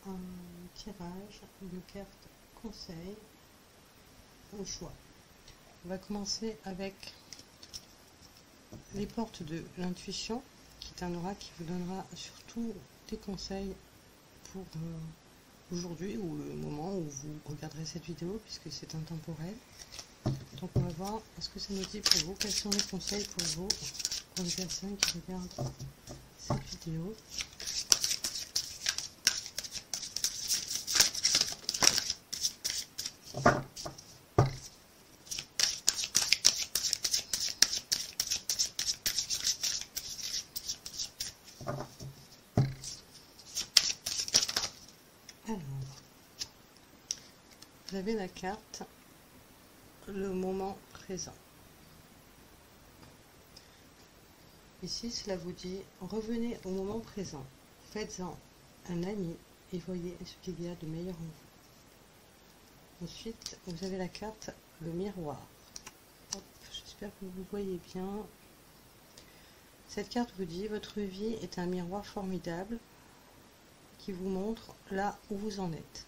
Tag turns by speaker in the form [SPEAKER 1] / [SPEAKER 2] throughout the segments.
[SPEAKER 1] un tirage de cartes conseil au choix. On va commencer avec les portes de l'intuition, qui est un aura qui vous donnera surtout des conseils pour aujourd'hui ou le moment où vous regarderez cette vidéo, puisque c'est intemporel. Donc on va voir ce que ça nous dit pour vous, quels sont les conseils pour vous, pour les personnes qui regardent cette vidéo. Alors, vous avez la carte le moment présent. Ici, cela vous dit revenez au moment présent, faites-en un ami et voyez ce qu'il y a de meilleur en vous. Ensuite, vous avez la carte le miroir. J'espère que vous voyez bien. Cette carte vous dit votre vie est un miroir formidable qui vous montre là où vous en êtes.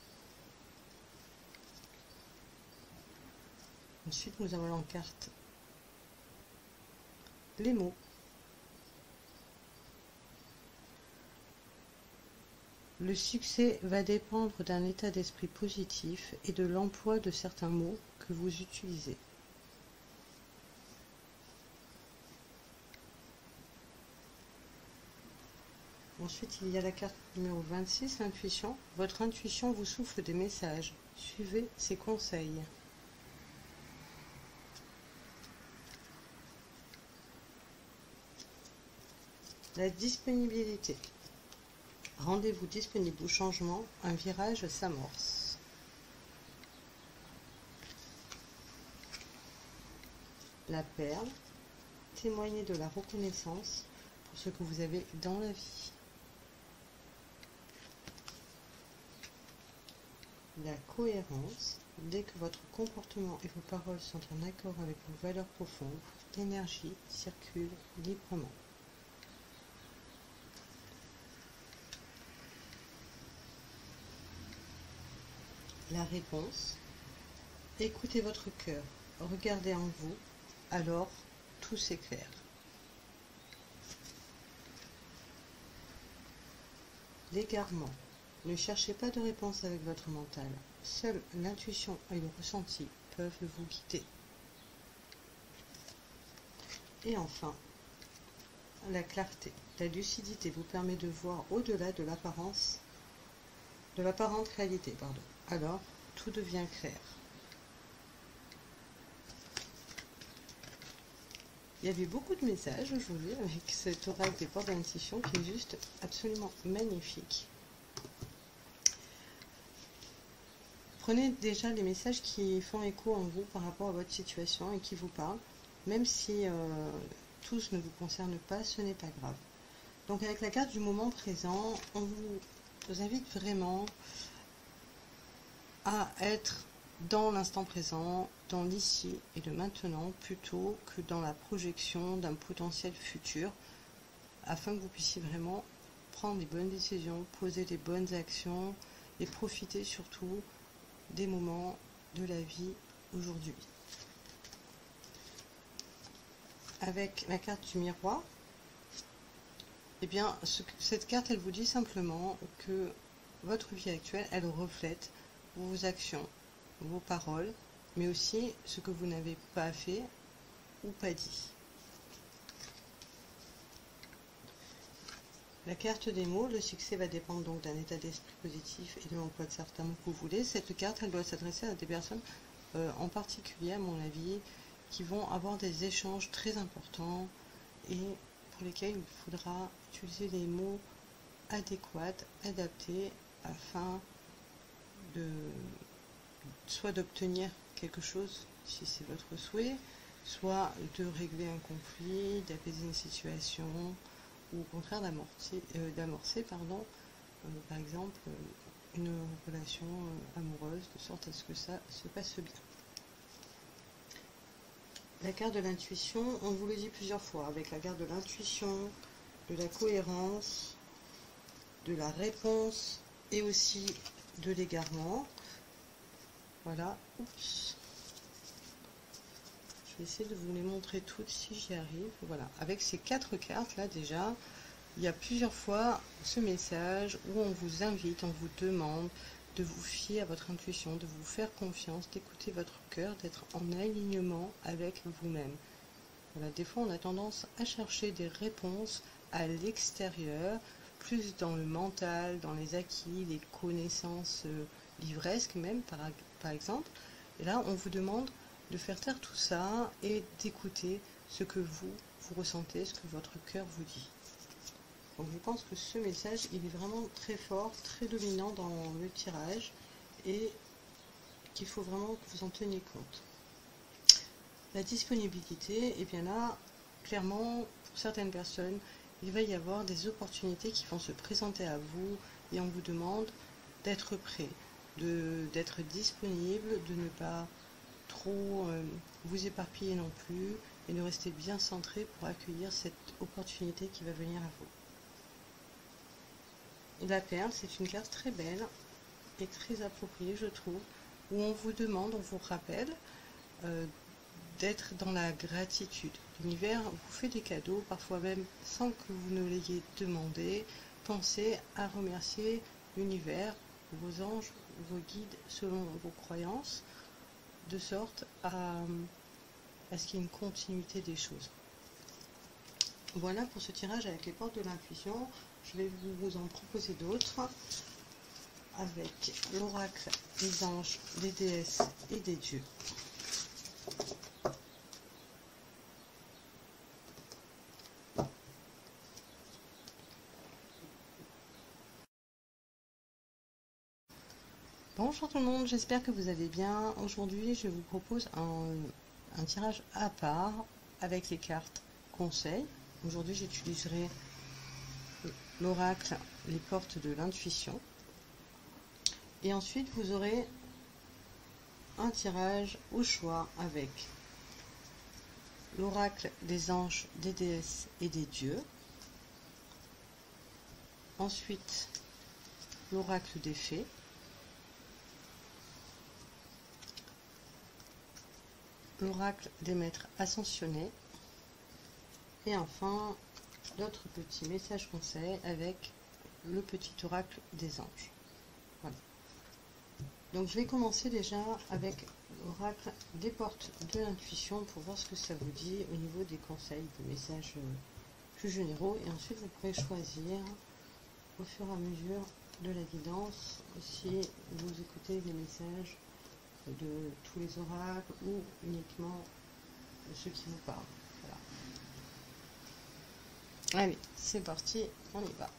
[SPEAKER 1] Ensuite, nous avons en carte les mots. Le succès va dépendre d'un état d'esprit positif et de l'emploi de certains mots que vous utilisez. Ensuite, il y a la carte numéro 26, l'intuition. Votre intuition vous souffle des messages. Suivez ses conseils. La disponibilité. Rendez-vous disponible au changement, un virage s'amorce. La perle. Témoignez de la reconnaissance pour ce que vous avez dans la vie. La cohérence. Dès que votre comportement et vos paroles sont en accord avec vos valeurs profondes, l'énergie circule librement. La réponse. Écoutez votre cœur, regardez en vous, alors tout s'éclaire. L'égarement. Ne cherchez pas de réponse avec votre mental. Seule l'intuition et le ressenti peuvent vous guider. Et enfin, la clarté. La lucidité vous permet de voir au-delà de l'apparente réalité. Alors, tout devient clair. Il y avait beaucoup de messages aujourd'hui avec cet oracle des portes d'intuition qui est juste absolument magnifique. Prenez déjà les messages qui font écho en vous par rapport à votre situation et qui vous parlent, même si tous ne vous concernent pas, ce n'est pas grave. Donc avec la carte du moment présent, on vous invite vraiment à être dans l'instant présent, dans l'ici et le maintenant, plutôt que dans la projection d'un potentiel futur, afin que vous puissiez vraiment prendre les bonnes décisions, poser les bonnes actions et profiter surtout des moments de la vie aujourd'hui. Avec la carte du miroir, eh bien, cette carte, elle vous dit simplement que votre vie actuelle, elle reflète vos actions, vos paroles, mais aussi ce que vous n'avez pas fait ou pas dit. La carte des mots, le succès va dépendre donc d'un état d'esprit positif et de l'emploi de certains mots que vous voulez. Cette carte, elle doit s'adresser à des personnes en particulier, à mon avis, qui vont avoir des échanges très importants et pour lesquels il faudra utiliser les mots adéquats, adaptés, afin de soit d'obtenir quelque chose, si c'est votre souhait, soit de régler un conflit, d'apaiser une situation, ou au contraire d'amorcer par exemple une relation amoureuse, de sorte à ce que ça se passe bien. La carte de l'intuition, on vous le dit plusieurs fois, avec la carte de l'intuition, de la cohérence, de la réponse et aussi de l'égarement. Voilà. Oups. Je vais essayer de vous les montrer toutes si j'y arrive. Voilà. Avec ces 4 cartes là déjà, il y a plusieurs fois ce message où on vous invite, on vous demande de vous fier à votre intuition, de vous faire confiance, d'écouter votre cœur, d'être en alignement avec vous-même. Voilà, des fois on a tendance à chercher des réponses à l'extérieur, plus dans le mental, dans les acquis, les connaissances livresques même par exemple. Et là on vous demande de faire taire tout ça et d'écouter ce que vous ressentez, ce que votre cœur vous dit. Donc je pense que ce message, il est vraiment très fort, très dominant dans le tirage et qu'il faut vraiment que vous en teniez compte. La disponibilité, et bien là, clairement, pour certaines personnes, il va y avoir des opportunités qui vont se présenter à vous et on vous demande d'être prêt, d'être disponible, de ne pas trop vous éparpiller non plus et de rester bien centré pour accueillir cette opportunité qui va venir à vous. La perle, c'est une carte très belle et très appropriée, je trouve, où on vous demande, on vous rappelle d'être dans la gratitude. L'univers vous fait des cadeaux, parfois même sans que vous ne l'ayez demandé. Pensez à remercier l'univers, vos anges, vos guides selon vos croyances, de sorte à ce qu'il y ait une continuité des choses. Voilà pour ce tirage avec les portes de l'intuition. Je vais vous en proposer d'autres avec l'oracle des anges, des déesses et des dieux. Bonjour tout le monde, j'espère que vous allez bien. Aujourd'hui, je vous propose un tirage à part avec les cartes conseils. Aujourd'hui, j'utiliserai l'oracle, les portes de l'intuition. Et ensuite, vous aurez un tirage au choix avec l'oracle des anges, des déesses et des dieux. Ensuite, l'oracle des fées. L'oracle des maîtres ascensionnés. Et enfin, d'autres petits messages conseils avec le petit oracle des anges. Voilà. Donc je vais commencer déjà avec l'oracle des portes de l'intuition pour voir ce que ça vous dit au niveau des conseils, des messages plus généraux. Et ensuite vous pourrez choisir au fur et à mesure de la guidance si vous écoutez les messages de tous les oracles ou uniquement de ceux qui vous parlent. Voilà. Allez, c'est parti, on y va.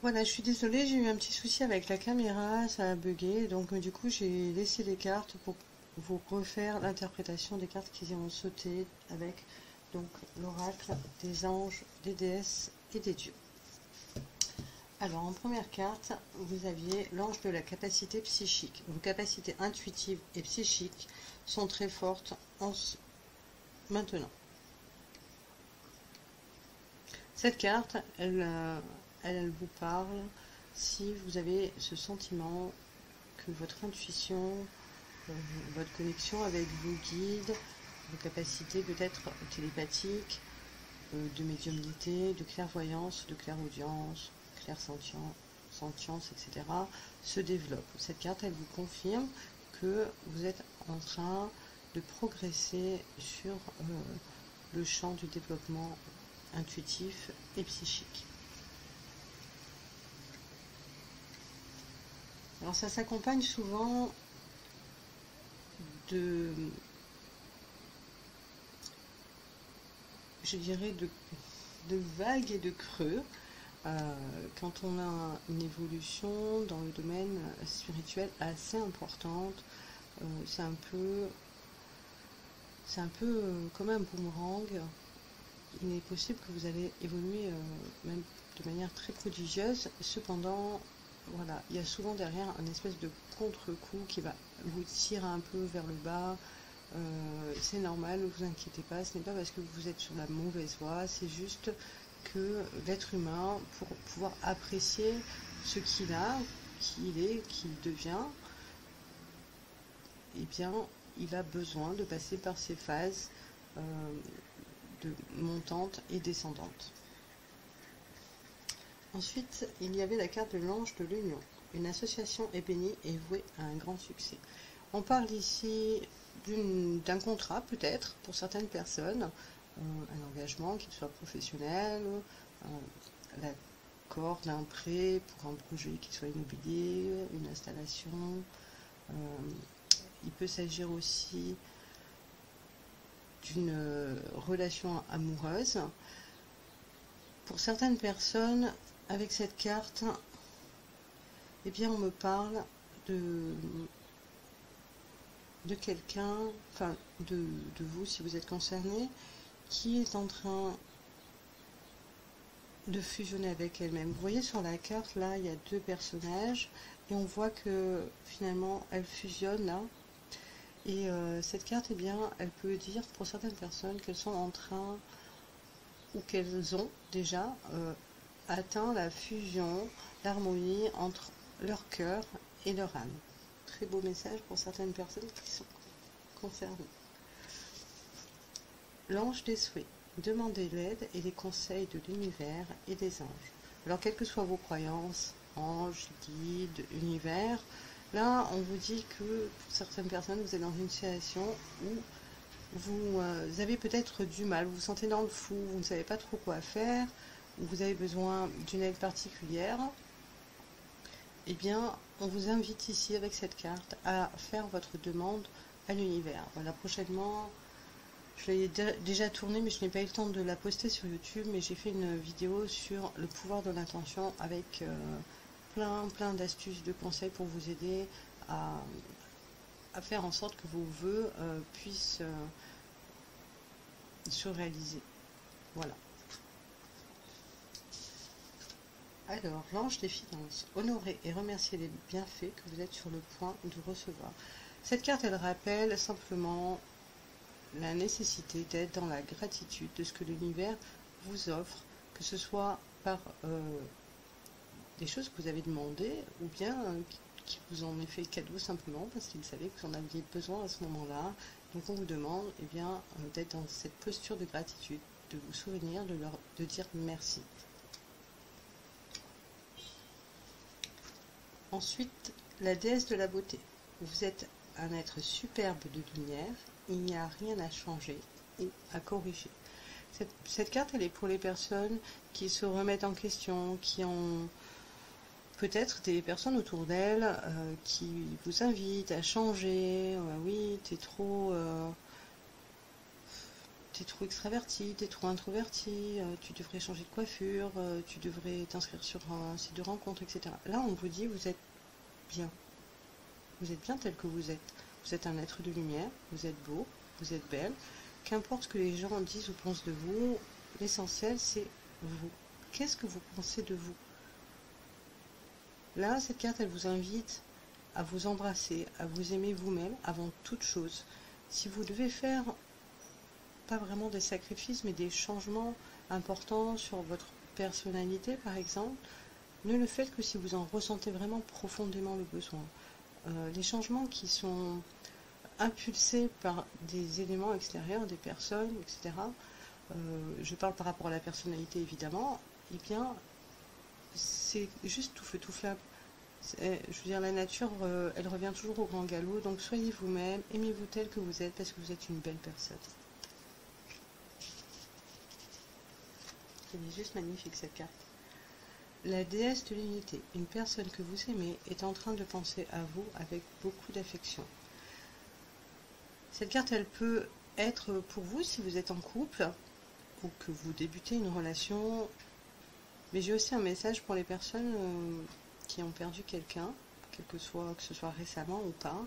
[SPEAKER 1] Voilà, je suis désolée, j'ai eu un petit souci avec la caméra, ça a bugué, donc du coup j'ai laissé les cartes pour vous refaire l'interprétation des cartes qui ont sauté avec donc l'oracle des anges, des déesses et des dieux. Alors en première carte, vous aviez l'ange de la capacité psychique. Vos capacités intuitives et psychiques sont très fortes maintenant. Cette carte, elle vous parle si vous avez ce sentiment que votre intuition, votre connexion avec vos guides, vos capacités peut-être télépathiques, de médiumnité, de clairvoyance, de clairaudience, clairsentience, etc. se développe. Cette carte, elle vous confirme que vous êtes en train de progresser sur le champ du développement intuitif et psychique. Alors ça s'accompagne souvent de, je dirais, de vagues et de creux. Quand on a une évolution dans le domaine spirituel assez importante, c'est un peu comme un boomerang. Il est possible que vous allez évoluer même de manière très prodigieuse. Cependant, voilà, il y a souvent derrière un espèce de contre-coup qui va vous tirer un peu vers le bas, c'est normal, ne vous inquiétez pas, ce n'est pas parce que vous êtes sur la mauvaise voie, c'est juste que l'être humain, pour pouvoir apprécier ce qu'il a, qui il est, qui il devient, eh bien, il a besoin de passer par ces phases de montante et descendante. Ensuite, il y avait la carte de l'ange de l'union. Une association est bénie et vouée à un grand succès. On parle ici d'un contrat, peut-être, pour certaines personnes, un engagement, qu'il soit professionnel, l'accord d'un prêt pour un projet qui soit immobilier, une installation. Il peut s'agir aussi d'une relation amoureuse. Pour certaines personnes, avec cette carte, eh bien, on me parle de quelqu'un, enfin de vous si vous êtes concerné, qui est en train de fusionner avec elle-même. Vous voyez sur la carte, là, il y a deux personnages, et on voit que finalement, elles fusionnent là. Et cette carte, eh bien, elle peut dire pour certaines personnes qu'elles sont en train, ou qu'elles ont déjà atteint la fusion, l'harmonie entre leur cœur et leur âme. Très beau message pour certaines personnes qui sont concernées. L'ange des souhaits. Demandez l'aide et les conseils de l'univers et des anges. Alors, quelles que soient vos croyances, anges, guides, univers, là, on vous dit que pour certaines personnes, vous êtes dans une situation où vous avez peut-être du mal, vous vous sentez dans le flou, vous ne savez pas trop quoi faire, ou vous avez besoin d'une aide particulière. Eh bien, on vous invite ici avec cette carte à faire votre demande à l'univers. Voilà, prochainement, je l'ai déjà tournée, mais je n'ai pas eu le temps de la poster sur YouTube, mais j'ai fait une vidéo sur le pouvoir de l'intention avec plein d'astuces, de conseils pour vous aider à faire en sorte que vos vœux puissent se réaliser. Voilà. Alors, l'ange des finances. Honorez et remerciez les bienfaits que vous êtes sur le point de recevoir. Cette carte, elle rappelle simplement la nécessité d'être dans la gratitude de ce que l'univers vous offre, que ce soit par des choses que vous avez demandées, ou bien qui vous en est fait cadeau simplement parce qu'il savait que vous en aviez besoin à ce moment-là. Donc on vous demande eh bien, d'être dans cette posture de gratitude, de vous souvenir, de dire merci. Ensuite, la déesse de la beauté. Vous êtes un être superbe de lumière, il n'y a rien à changer ou à corriger. Cette carte, elle est pour les personnes qui se remettent en question, qui ont peut-être des personnes autour d'elles qui vous invitent à changer. Oui, t'es trop extraverti, t'es trop introverti, tu devrais changer de coiffure, tu devrais t'inscrire sur un site de rencontre, etc. Là, on vous dit, vous êtes bien. Vous êtes bien tel que vous êtes. Vous êtes un être de lumière, vous êtes beau, vous êtes belle. Qu'importe ce que les gens disent ou pensent de vous, l'essentiel, c'est vous. Qu'est-ce que vous pensez de vous? Là, cette carte, elle vous invite à vous embrasser, à vous aimer vous-même avant toute chose. Si vous devez faire pas vraiment des sacrifices, mais des changements importants sur votre personnalité, par exemple, ne le faites que si vous en ressentez vraiment profondément le besoin. Les changements qui sont impulsés par des éléments extérieurs, des personnes, etc., je parle par rapport à la personnalité évidemment, eh bien, c'est juste tout feu, tout flamme. Je veux dire, la nature, elle revient toujours au grand galop, donc soyez vous-même, aimez-vous tel que vous êtes, parce que vous êtes une belle personne. Elle est juste magnifique cette carte. La déesse de l'unité, une personne que vous aimez, est en train de penser à vous avec beaucoup d'affection. Cette carte, elle peut être pour vous si vous êtes en couple ou que vous débutez une relation. Mais j'ai aussi un message pour les personnes qui ont perdu quelqu'un, que ce soit récemment ou pas,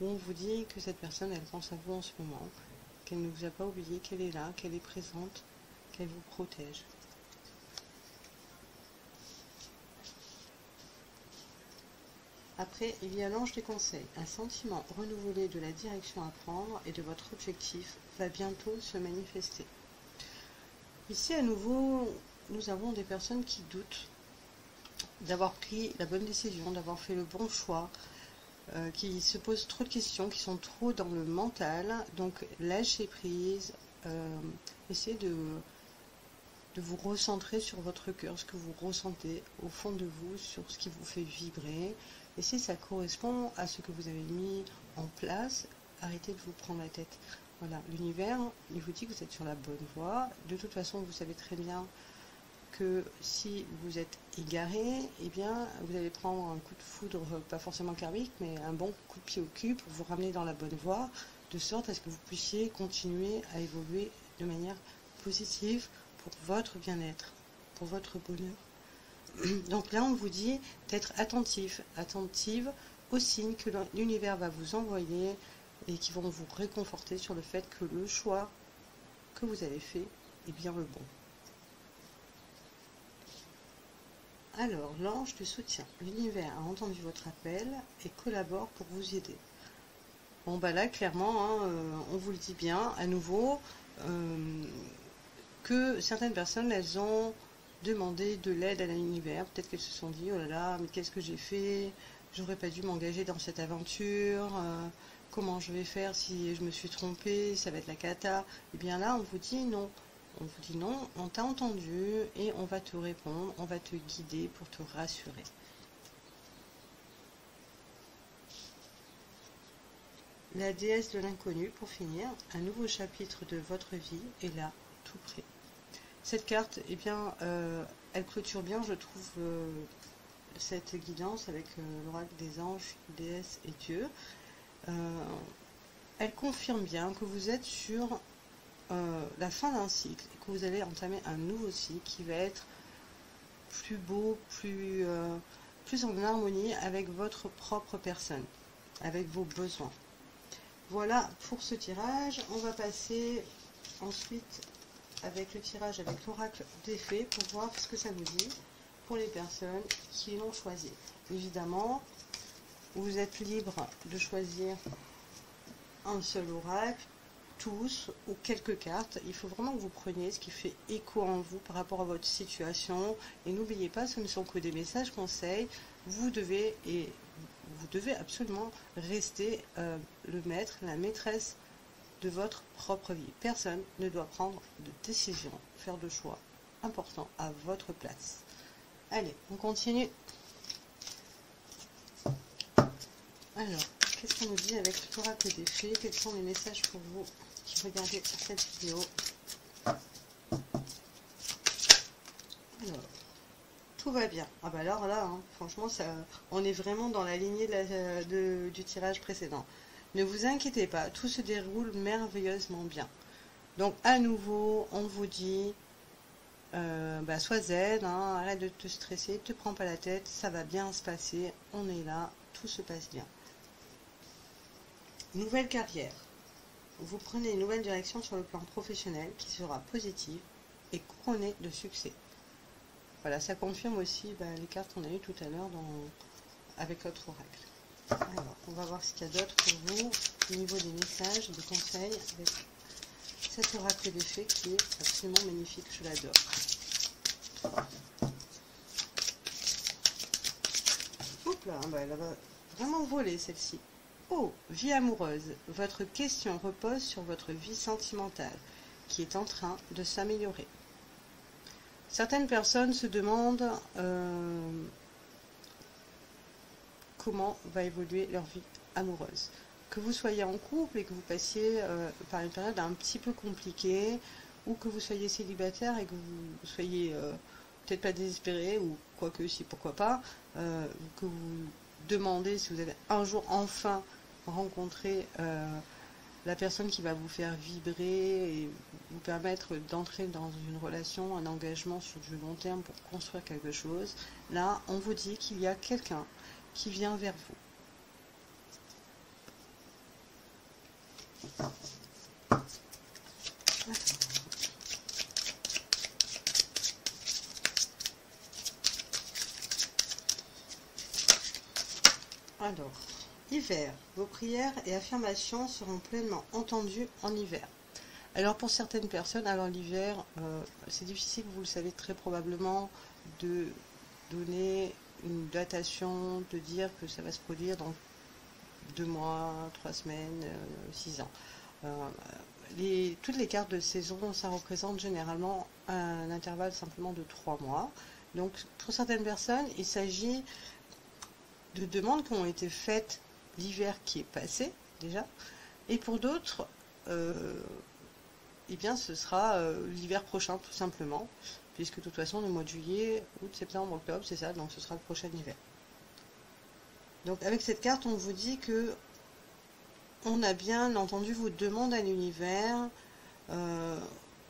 [SPEAKER 1] où on vous dit que cette personne, elle pense à vous en ce moment, qu'elle ne vous a pas oublié, qu'elle est là, qu'elle est présente, qu'elle vous protège. Après, il y a l'ange des conseils. Un sentiment renouvelé de la direction à prendre et de votre objectif va bientôt se manifester. Ici, à nouveau, nous avons des personnes qui doutent d'avoir pris la bonne décision, d'avoir fait le bon choix, qui se posent trop de questions, qui sont trop dans le mental. Donc, lâchez prise, essayez de vous recentrer sur votre cœur, ce que vous ressentez au fond de vous, sur ce qui vous fait vibrer. Et si ça correspond à ce que vous avez mis en place, arrêtez de vous prendre la tête. Voilà, l'univers, il vous dit que vous êtes sur la bonne voie. De toute façon, vous savez très bien que si vous êtes égaré, eh bien, vous allez prendre un coup de foudre, pas forcément karmique, mais un bon coup de pied au cul pour vous ramener dans la bonne voie, de sorte à ce que vous puissiez continuer à évoluer de manière positive pour votre bien-être, pour votre bonheur. Donc là, on vous dit d'être attentive aux signes que l'univers va vous envoyer et qui vont vous réconforter sur le fait que le choix que vous avez fait est bien le bon. Alors, l'ange de soutien. L'univers a entendu votre appel et collabore pour vous aider. Bon, bah là, clairement, hein, on vous le dit bien, à nouveau, que certaines personnes, elles ont demandé de l'aide à l'univers. Peut-être qu'elles se sont dit, oh là là, mais qu'est-ce que j'ai fait? J'aurais pas dû m'engager dans cette aventure. Comment je vais faire si je me suis trompée? Ça va être la cata. Et bien là, on vous dit non. On vous dit non, on t'a entendu et on va te répondre, on va te guider pour te rassurer. La déesse de l'inconnu, pour finir, un nouveau chapitre de votre vie est là, tout près. Cette carte, eh bien, elle clôture bien, je trouve, cette guidance avec l'oracle des anges, déesse et Dieu. Elle confirme bien que vous êtes sur la fin d'un cycle et que vous allez entamer un nouveau cycle qui va être plus beau, plus en harmonie avec votre propre personne, avec vos besoins. Voilà pour ce tirage. On va passer ensuite avec le tirage avec l'oracle des fées pour voir ce que ça nous dit pour les personnes qui l'ont choisi. Évidemment, vous êtes libre de choisir un seul oracle, tous ou quelques cartes. Il faut vraiment que vous preniez ce qui fait écho en vous par rapport à votre situation. Et n'oubliez pas, ce ne sont que des messages conseils. Vous devez absolument rester le maître, la maîtresse de votre propre vie. Personne ne doit prendre de décision, faire de choix importants à votre place. Allez, on continue. Alors, qu'est-ce qu'on nous dit avec l'oracle des fées? Quels sont les messages pour vous qui regardez cette vidéo? Alors, tout va bien. Ah bah alors là, hein, franchement, on est vraiment dans la lignée du tirage précédent. Ne vous inquiétez pas, tout se déroule merveilleusement bien. Donc à nouveau, on vous dit, sois zen, hein, arrête de te stresser, ne te prends pas la tête, ça va bien se passer, on est là, tout se passe bien. Nouvelle carrière. Vous prenez une nouvelle direction sur le plan professionnel qui sera positive et couronnée de succès. Voilà, ça confirme aussi les cartes qu'on a eues tout à l'heure avec l'autre oracle. Alors, on va voir ce qu'il y a d'autre pour vous au niveau des messages, des conseils avec cet oracle des fées qui est absolument magnifique, je l'adore. Hop là, elle va vraiment voler celle-ci. Oh, vie amoureuse, votre question repose sur votre vie sentimentale qui est en train de s'améliorer. Certaines personnes se demandent comment va évoluer leur vie amoureuse. Que vous soyez en couple et que vous passiez par une période un petit peu compliquée, ou que vous soyez célibataire et que vous soyez peut-être pas désespéré, ou quoique si, pourquoi pas, que vous demandez si vous allez un jour enfin rencontrer la personne qui va vous faire vibrer et vous permettre d'entrer dans une relation, un engagement sur du long terme pour construire quelque chose. Là, on vous dit qu'il y a quelqu'un qui vient vers vous. Alors, hiver. Vos prières et affirmations seront pleinement entendues en hiver. Alors pour certaines personnes, alors l'hiver, c'est difficile, vous le savez très probablement, de donner une datation, de dire que ça va se produire dans 2 mois, 3 semaines, 6 ans. Toutes les cartes de saison, ça représente généralement un intervalle simplement de 3 mois. Donc pour certaines personnes, il s'agit de demandes qui ont été faites l'hiver qui est passé déjà, et pour d'autres, eh bien ce sera l'hiver prochain tout simplement, puisque de toute façon le mois de juillet, août, septembre, octobre, c'est ça, donc ce sera le prochain hiver. Donc avec cette carte, on vous dit que on a bien entendu vos demandes à l'univers,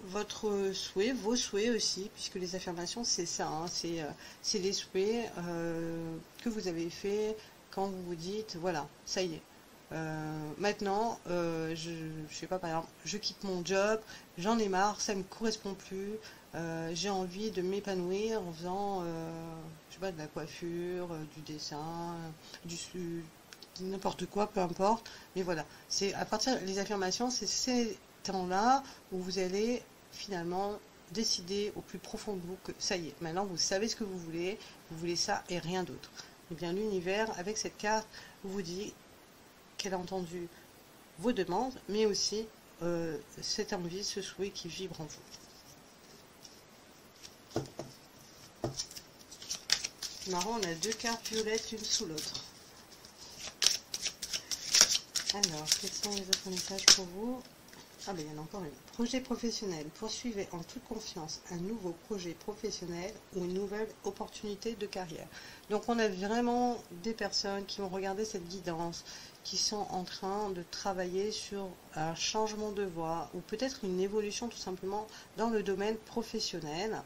[SPEAKER 1] votre souhait, vos souhaits aussi, puisque les affirmations c'est ça, hein, c'est les souhaits que vous avez fait quand vous vous dites voilà, ça y est. Maintenant, je sais pas, par exemple, je quitte mon job, j'en ai marre, ça me correspond plus, j'ai envie de m'épanouir en faisant, je sais pas, de la coiffure, du dessin, n'importe quoi, peu importe. Mais voilà, c'est à partir des affirmations, c'est ces temps-là où vous allez finalement décider au plus profond de vous que ça y est, maintenant vous savez ce que vous voulez ça et rien d'autre. Et bien l'univers, avec cette carte, vous dit qu'elle a entendu vos demandes, mais aussi cette envie, ce souhait qui vibre en vous. Marrant, on a 2 cartes violettes l'une sous l'autre. Alors, quels sont les autres messages pour vous? Ah ben il y en a encore une. Projet professionnel. Poursuivez en toute confiance un nouveau projet professionnel ou une nouvelle opportunité de carrière. Donc on a vraiment des personnes qui vont regarder cette guidance, qui sont en train de travailler sur un changement de voie ou peut-être une évolution tout simplement dans le domaine professionnel.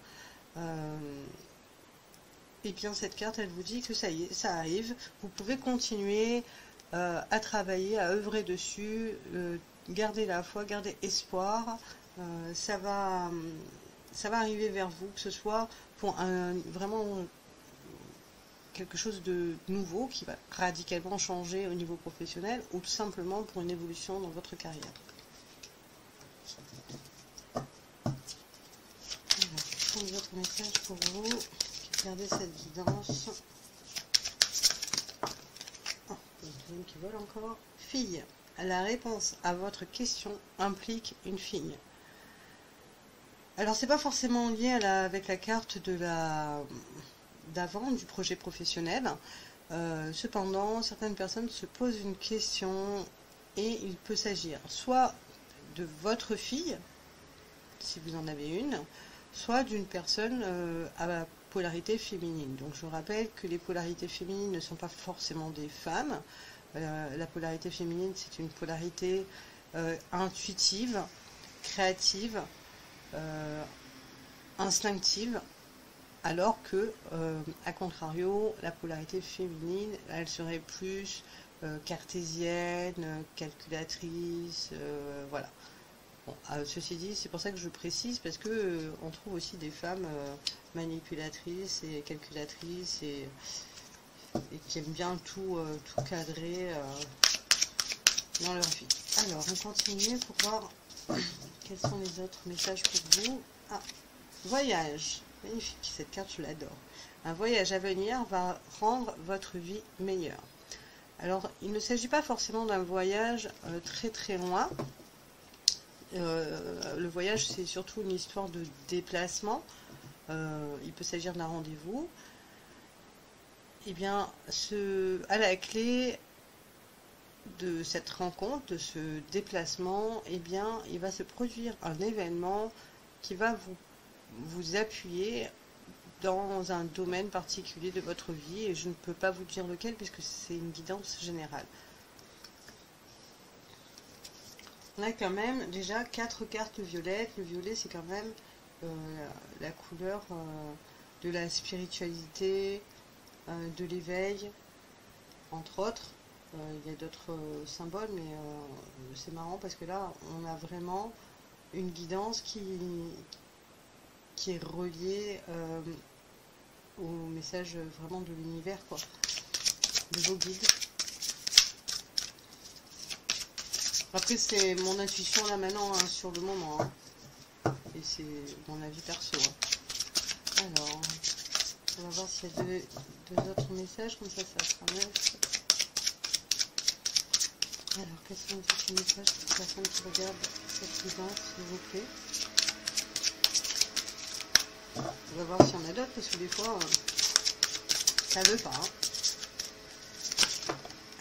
[SPEAKER 1] Et bien cette carte, elle vous dit que ça y est, ça arrive. Vous pouvez continuer à travailler, à œuvrer dessus, garder la foi, garder espoir. Ça va arriver vers vous, que ce soit pour vraiment quelque chose de nouveau qui va radicalement changer au niveau professionnel ou tout simplement pour une évolution dans votre carrière. Alors, quels sont les autres messages pour vous? Regardez cette guidance. Oh, il y a une qui vole encore. Fille. La réponse à votre question implique une fille. Alors c'est pas forcément lié avec la carte d'avant du projet professionnel. Cependant, certaines personnes se posent une question et il peut s'agir soit de votre fille, si vous en avez une, soit d'une personne à la polarité féminine. Donc je rappelle que les polarités féminines ne sont pas forcément des femmes. La polarité féminine, c'est une polarité intuitive, créative, instinctive, alors que, à contrario, la polarité féminine, elle serait plus cartésienne, calculatrice, voilà. Bon, ceci dit, c'est pour ça que je précise, parce que on trouve aussi des femmes manipulatrices et calculatrices et qui aiment bien tout cadrer dans leur vie. Alors, on continue pour voir quels sont les autres messages pour vous. Ah, voyage. Magnifique, cette carte, je l'adore. Un voyage à venir va rendre votre vie meilleure. Alors, il ne s'agit pas forcément d'un voyage très très loin. Le voyage, c'est surtout une histoire de déplacement. Il peut s'agir d'un rendez-vous. Eh bien, à la clé de cette rencontre, de ce déplacement, eh bien, il va se produire un événement qui va vous appuyer dans un domaine particulier de votre vie, et je ne peux pas vous dire lequel puisque c'est une guidance générale. On a quand même déjà 4 cartes violettes. Le violet, c'est quand même la couleur de la spiritualité, de l'éveil, entre autres. Il y a d'autres symboles, mais c'est marrant parce que là, on a vraiment une guidance qui est reliée au message vraiment de l'univers, quoi, de vos guides. Après, c'est mon intuition là maintenant, hein, sur le moment. Hein. Et c'est mon avis perso. Hein. Alors, on va voir s'il y a deux autres messages, comme ça sera neuf. Alors, quels sont les autres messages pour les personnes qui regardent cette vidéo, s'il vous plaît? On va voir s'il y en a d'autres, parce que des fois, ça veut pas. Hein.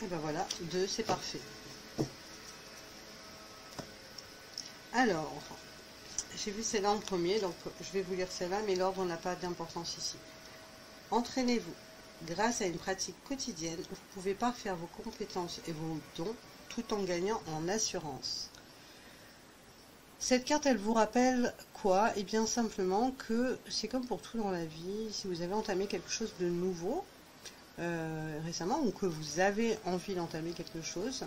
[SPEAKER 1] Et ben voilà, 2, c'est parfait. Alors, j'ai vu celle-là en premier, donc je vais vous lire celle-là, mais l'ordre n'a pas d'importance ici. Entraînez-vous. Grâce à une pratique quotidienne, vous pouvez parfaire vos compétences et vos dons tout en gagnant en assurance. Cette carte, elle vous rappelle quoi? Eh bien simplement que c'est comme pour tout dans la vie, si vous avez entamé quelque chose de nouveau récemment, ou que vous avez envie d'entamer quelque chose,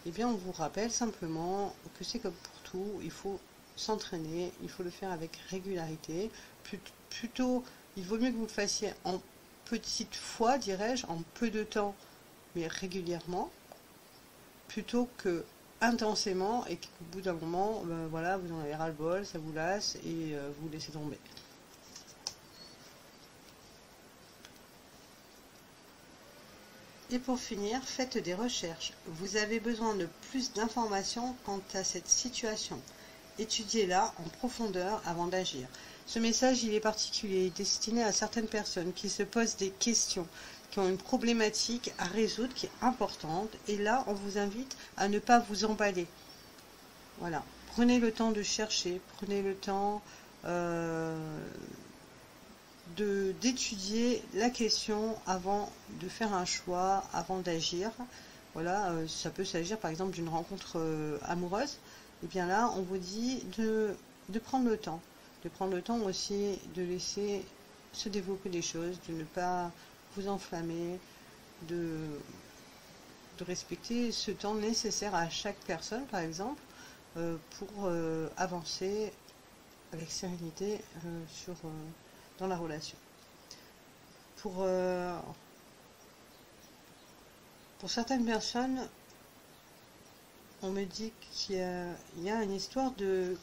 [SPEAKER 1] eh bien on vous rappelle simplement que c'est comme pour tout, il faut s'entraîner, il faut le faire avec régularité, plutôt il vaut mieux que vous le fassiez en petite fois, dirais-je, en peu de temps, mais régulièrement, plutôt que intensément et qu'au bout d'un moment, ben voilà, vous en avez ras-le-bol, ça vous lasse et vous laissez tomber. Et pour finir, faites des recherches. Vous avez besoin de plus d'informations quant à cette situation. Étudiez-la en profondeur avant d'agir. Ce message, il est particulier, destiné à certaines personnes qui se posent des questions, qui ont une problématique à résoudre qui est importante. Et là, on vous invite à ne pas vous emballer. Voilà. Prenez le temps de chercher, prenez le temps d'étudier la question avant de faire un choix, avant d'agir. Voilà, ça peut s'agir par exemple d'une rencontre amoureuse. Et bien là, on vous dit de prendre le temps. De prendre le temps aussi de laisser se développer des choses, de ne pas vous enflammer, de respecter ce temps nécessaire à chaque personne, par exemple, pour avancer avec sérénité dans la relation. Pour certaines personnes, on me dit qu'il y a une histoire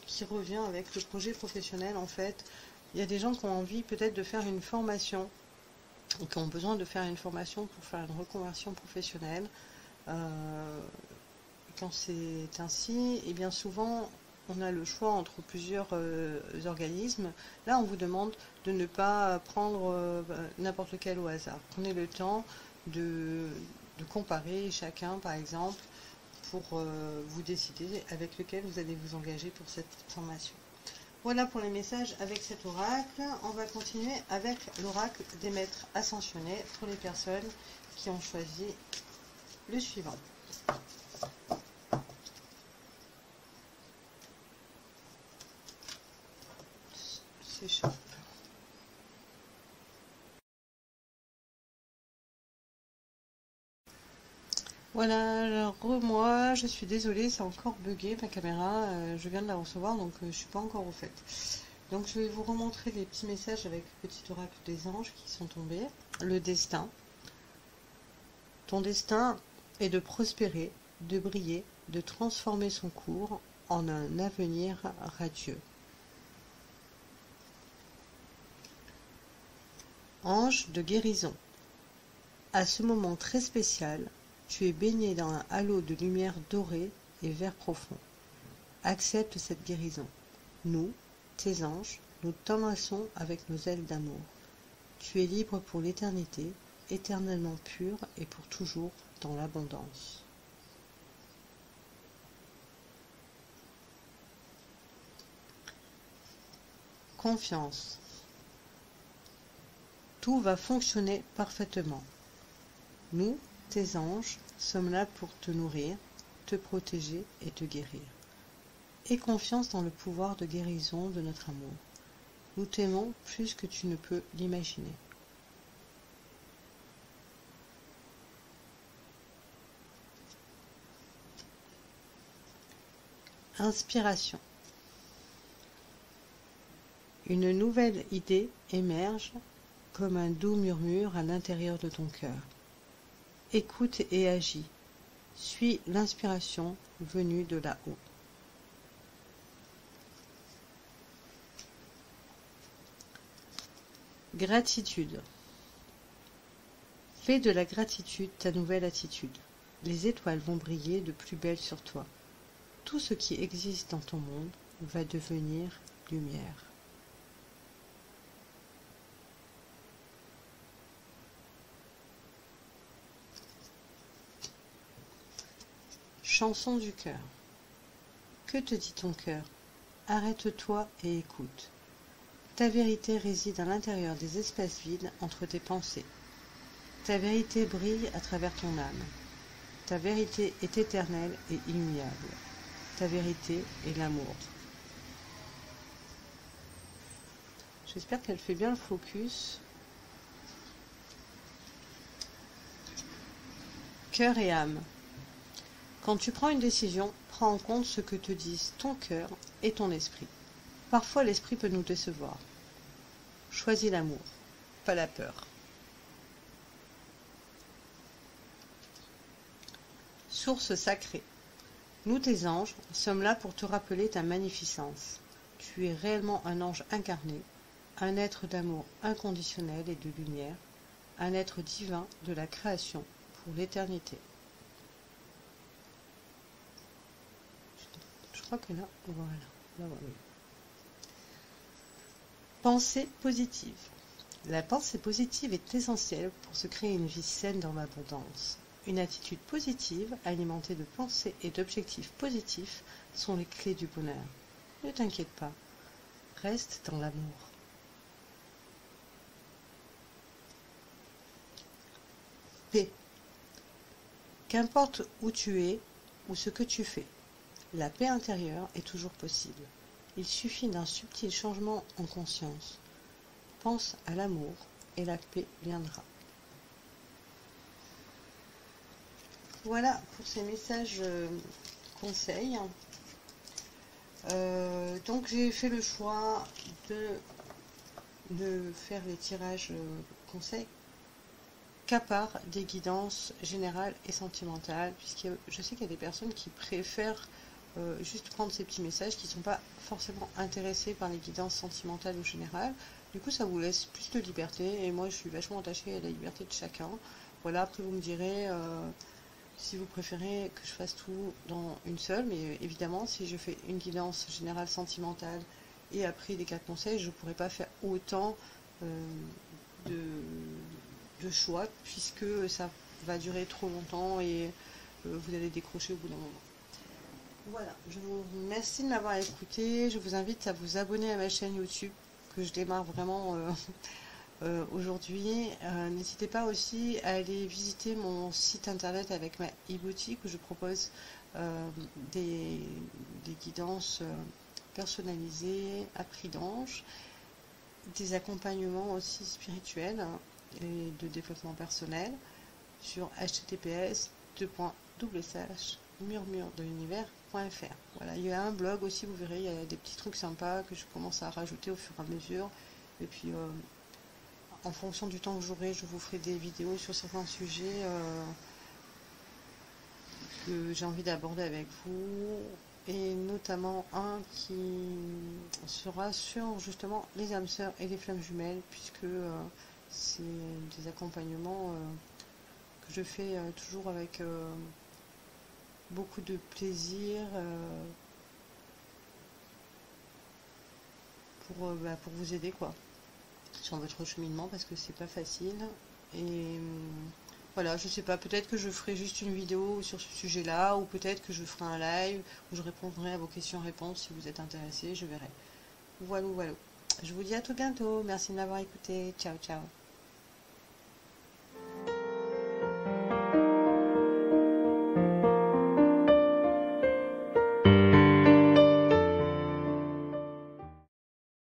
[SPEAKER 1] qui revient avec le projet professionnel. En fait, il y a des gens qui ont envie peut-être de faire une formation, ou qui ont besoin de faire une formation pour faire une reconversion professionnelle. Quand c'est ainsi, et bien souvent, on a le choix entre plusieurs organismes. Là, on vous demande de ne pas prendre n'importe lequel au hasard. Prenez le temps de comparer chacun, par exemple, pour vous décider avec lequel vous allez vous engager pour cette formation. Voilà pour les messages avec cet oracle. On va continuer avec l'oracle des maîtres ascensionnés pour les personnes qui ont choisi le suivant. S'échappe. Voilà, alors moi je suis désolée, c'est encore bugué ma caméra, je viens de la recevoir donc je suis pas encore au fait. Donc je vais vous remontrer les petits messages avec le petit oracle des anges qui sont tombés. Le destin. Ton destin est de prospérer, de briller, de transformer son cours en un avenir radieux. Ange de guérison. À ce moment très spécial, tu es baigné dans un halo de lumière dorée et vert profond. Accepte cette guérison. Nous, tes anges, nous t'embrassons avec nos ailes d'amour. Tu es libre pour l'éternité, éternellement pur et pour toujours dans l'abondance. Confiance. Tout va fonctionner parfaitement. Nous, tes anges, sommes là pour te nourrir, te protéger et te guérir. Aie confiance dans le pouvoir de guérison de notre amour. Nous t'aimons plus que tu ne peux l'imaginer. Inspiration. Une nouvelle idée émerge comme un doux murmure à l'intérieur de ton cœur. Écoute et agis. Suis l'inspiration venue de là-haut. Gratitude. Fais de la gratitude ta nouvelle attitude. Les étoiles vont briller de plus belle sur toi. Tout ce qui existe dans ton monde va devenir lumière. Chanson du cœur. Que te dit ton cœur? Arrête-toi et écoute. Ta vérité réside à l'intérieur des espaces vides entre tes pensées. Ta vérité brille à travers ton âme. Ta vérité est éternelle et immuable. Ta vérité est l'amour. J'espère qu'elle fait bien le focus. Cœur et âme. Quand tu prends une décision, prends en compte ce que te disent ton cœur et ton esprit. Parfois, l'esprit peut nous décevoir. Choisis l'amour, pas la peur. Source sacrée. Nous, tes anges, sommes là pour te rappeler ta magnificence. Tu es réellement un ange incarné, un être d'amour inconditionnel et de lumière, un être divin de la création pour l'éternité. Je crois que là, voilà. Là, voilà. Pensée positive. La pensée positive est essentielle pour se créer une vie saine dans l'abondance. Une attitude positive, alimentée de pensées et d'objectifs positifs, sont les clés du bonheur. Ne t'inquiète pas, reste dans l'amour. Paix. Qu'importe où tu es ou ce que tu fais, la paix intérieure est toujours possible. Il suffit d'un subtil changement en conscience. Pense à l'amour et la paix viendra. Voilà pour ces messages conseils. Donc j'ai fait le choix de faire les tirages conseils qu'à part des guidances générales et sentimentales, puisque je sais qu'il y a des personnes qui préfèrent juste prendre ces petits messages, qui ne sont pas forcément intéressés par les guidances sentimentales ou générales. Du coup, ça vous laisse plus de liberté, et moi je suis vachement attachée à la liberté de chacun. Voilà, après vous me direz si vous préférez que je fasse tout dans une seule, mais évidemment, si je fais une guidance générale sentimentale et après des cas de conseils, je ne pourrais pas faire autant de choix, puisque ça va durer trop longtemps et vous allez décrocher au bout d'un moment. Voilà, je vous remercie de m'avoir écouté. Je vous invite à vous abonner à ma chaîne YouTube, que je démarre vraiment aujourd'hui. N'hésitez pas aussi à aller visiter mon site internet avec ma e-boutique, où je propose des guidances personnalisées à prix d'ange, des accompagnements aussi spirituels et de développement personnel sur https://murmuredelunivers.fr. Voilà, il y a un blog aussi, vous verrez, il y a des petits trucs sympas que je commence à rajouter au fur et à mesure. Et puis en fonction du temps que j'aurai, je vous ferai des vidéos sur certains sujets que j'ai envie d'aborder avec vous, et notamment un qui sera sur justement les âmes sœurs et les flammes jumelles, puisque c'est des accompagnements que je fais toujours avec beaucoup de plaisir pour vous aider quoi sur votre cheminement, parce que c'est pas facile. Et voilà, je sais pas, peut-être que je ferai juste une vidéo sur ce sujet là, ou peut-être que je ferai un live où je répondrai à vos questions-réponses si vous êtes intéressés, je verrai. Voilà, je vous dis à tout bientôt, merci de m'avoir écouté, ciao ciao.